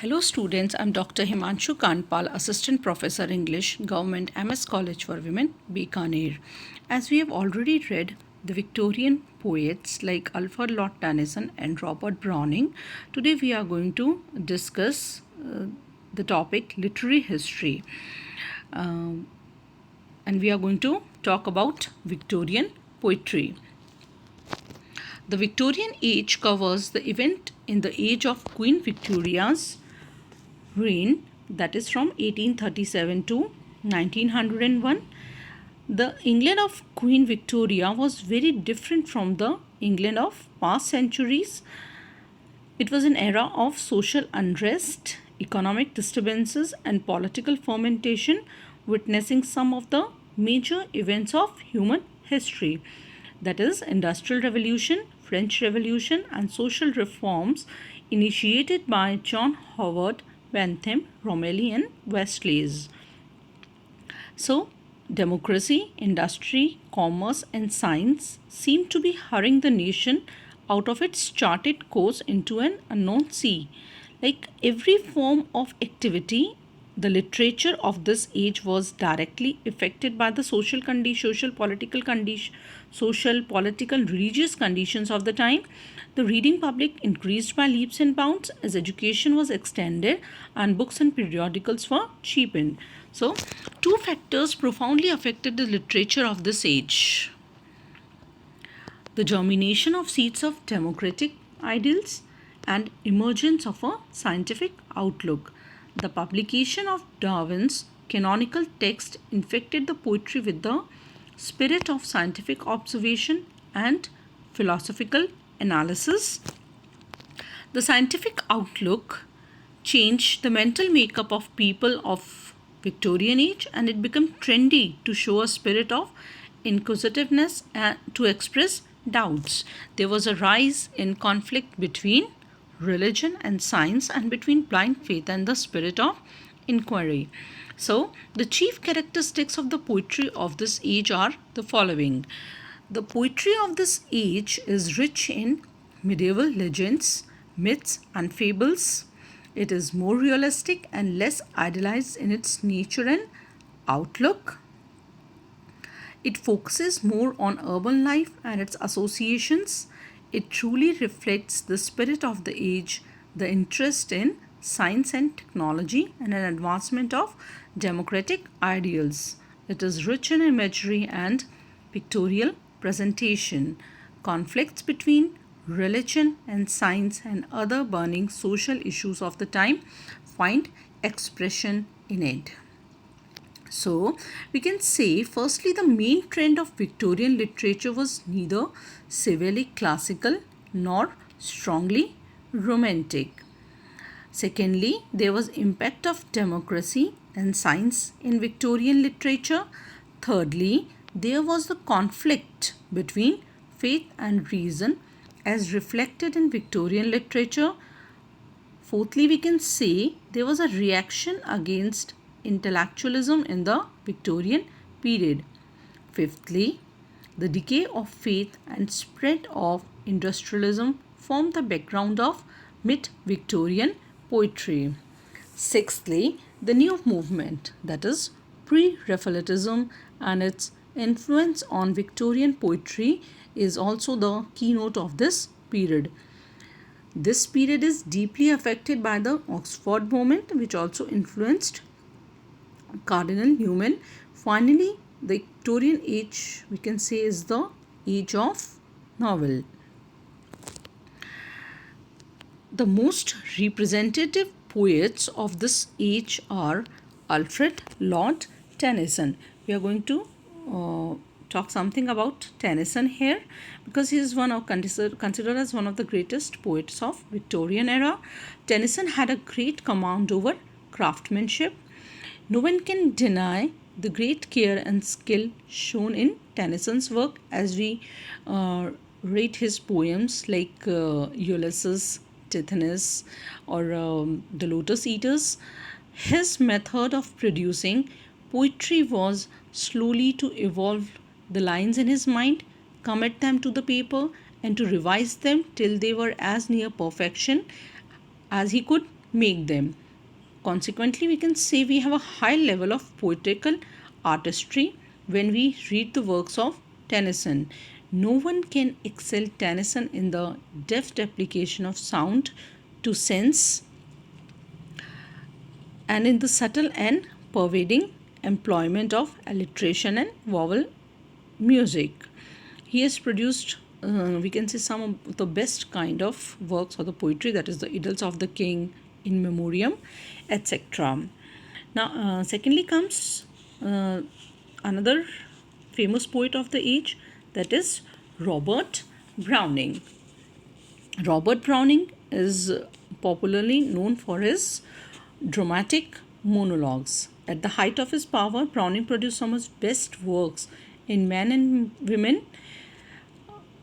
Hello students, I'm Dr. Himanshu Kanpal, Assistant Professor English, Government MS College for Women, Bikaner. As we have already read the Victorian poets like Alfred Lord Tennyson and Robert Browning, today we are going to discuss the topic literary history. And we are going to talk about Victorian poetry. The Victorian age covers the event in the age of Queen Victoria's reign, that is from 1837 to 1901. The England of Queen Victoria was very different from the England of past centuries. It was an era of social unrest, economic disturbances, and political fermentation, witnessing some of the major events of human history, that is, Industrial Revolution, French Revolution, and social reforms initiated by John Howard, Bentham, Romilly, and Wesleys. So, democracy, industry, commerce, and science seem to be hurrying the nation out of its charted course into an unknown sea. Like every form of activity, the literature of this age was directly affected by the social, political, religious conditions of the time. The reading public increased by leaps and bounds as education was extended and books and periodicals were cheapened. So, two factors profoundly affected the literature of this age: the germination of seeds of democratic ideals and emergence of a scientific outlook. The publication of Darwin's canonical text infected the poetry with the spirit of scientific observation and philosophical analysis. The scientific outlook changed the mental makeup of people of Victorian age, and it became trendy to show a spirit of inquisitiveness and to express doubts. There was a rise in conflict between religion and science, and between blind faith and the spirit of inquiry. So, the chief characteristics of the poetry of this age are the following. The poetry of this age is rich in medieval legends, myths, and fables. It is more realistic and less idealized in its nature and outlook. It focuses more on urban life and its associations. It truly reflects the spirit of the age, the interest in science and technology, and an advancement of democratic ideals. It is rich in imagery and pictorial presentation. Conflicts between religion and science and other burning social issues of the time find expression in it. So, we can say firstly, the main trend of Victorian literature was neither severely classical nor strongly romantic. Secondly, there was impact of democracy and science in Victorian literature. Thirdly, there was the conflict between faith and reason as reflected in Victorian literature. Fourthly, we can say there was a reaction against intellectualism in the Victorian period. Fifthly, the decay of faith and spread of industrialism formed the background of mid-Victorian poetry. Sixthly, the new movement, that is pre-Raphaelitism, and its influence on Victorian poetry is also the keynote of this period. This period is deeply affected by the Oxford movement, which also influenced Cardinal Newman. Finally, the Victorian age, we can say, is the age of novel. The most representative poets of this age are Alfred Lord Tennyson. We are going to talk something about Tennyson here because he is considered as one of the greatest poets of Victorian era. Tennyson had a great command over craftsmanship. No one can deny the great care and skill shown in Tennyson's work as we read his poems like Ulysses, Tithonus, or The Lotus Eaters. His method of producing poetry was slowly to evolve the lines in his mind, commit them to the paper, and to revise them till they were as near perfection as he could make them. Consequently, we can say we have a high level of poetical artistry when we read the works of Tennyson. No one can excel Tennyson in the deft application of sound to sense and in the subtle and pervading employment of alliteration and vowel music. He has produced, we can say, some of the best kind of works of the poetry, that is the Idylls of the King, In Memoriam, etc. Now, secondly comes another famous poet of the age, that is Robert Browning. Robert Browning is popularly known for his dramatic monologues. At the height of his power, Browning produced some of his best works in men and women,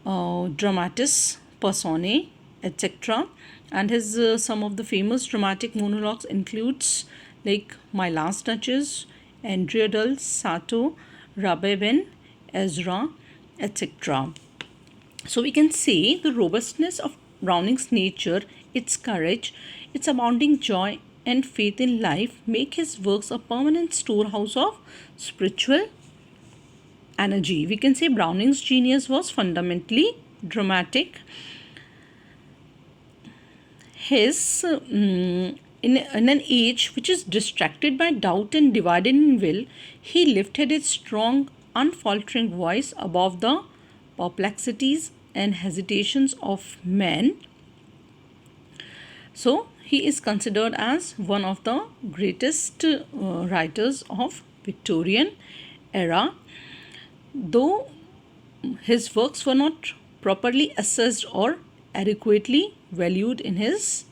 dramatis personae, etc. And his some of the famous dramatic monologues includes like My Last Duchess, Andrea del Sarto, Rabelais, Ezra, etc. So we can say the robustness of Browning's nature, its courage, its abounding joy and faith in life make his works a permanent storehouse of spiritual energy. We can say Browning's genius was fundamentally dramatic. His in an age which is distracted by doubt and divided in will, he lifted his strong, unfaltering voice above the perplexities and hesitations of men. So, he is considered as one of the greatest writers of Victorian era. Though his works were not properly assessed or adequately valued in his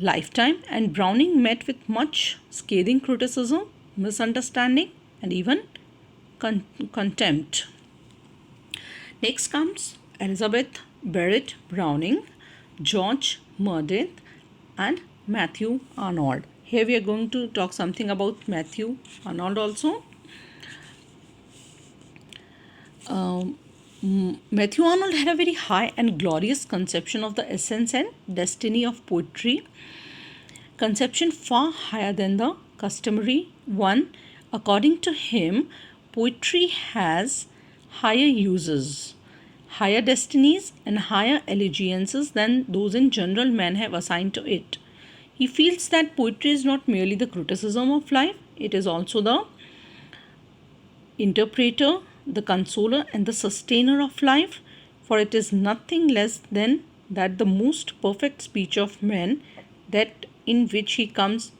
lifetime, and Browning met with much scathing criticism, misunderstanding, and even contempt. Next comes Elizabeth Barrett Browning, George Meredith, and Matthew Arnold. Here we are going to talk something about Matthew Arnold also. Matthew Arnold had a very high and glorious conception of the essence and destiny of poetry, conception far higher than the customary one. According to him, poetry has higher uses, higher destinies, and higher allegiances than those in general men have assigned to it. He feels that poetry is not merely the criticism of life, it is also the interpreter, the consoler, and the sustainer of life, for it is nothing less than that the most perfect speech of man, that in which he comes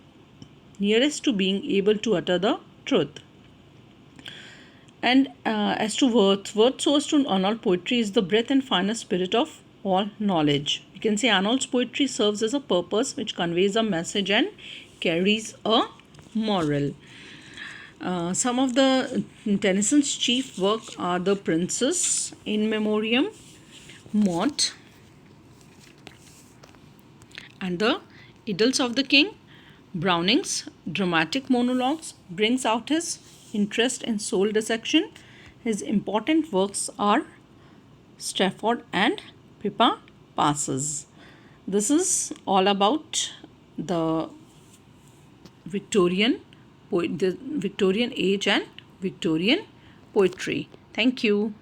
nearest to being able to utter the truth. And as to Wordsworth's to Arnold, poetry is the breath and finest spirit of all knowledge. You can say Arnold's poetry serves as a purpose which conveys a message and carries a moral. Some of the Tennyson's chief work are The Princess, In Memoriam, Maud, and The Idylls of the King. Browning's dramatic monologues brings out his interest in soul dissection. His important works are Strafford and Pippa Passes. This is all about the Victorian age and Victorian poetry. Thank you.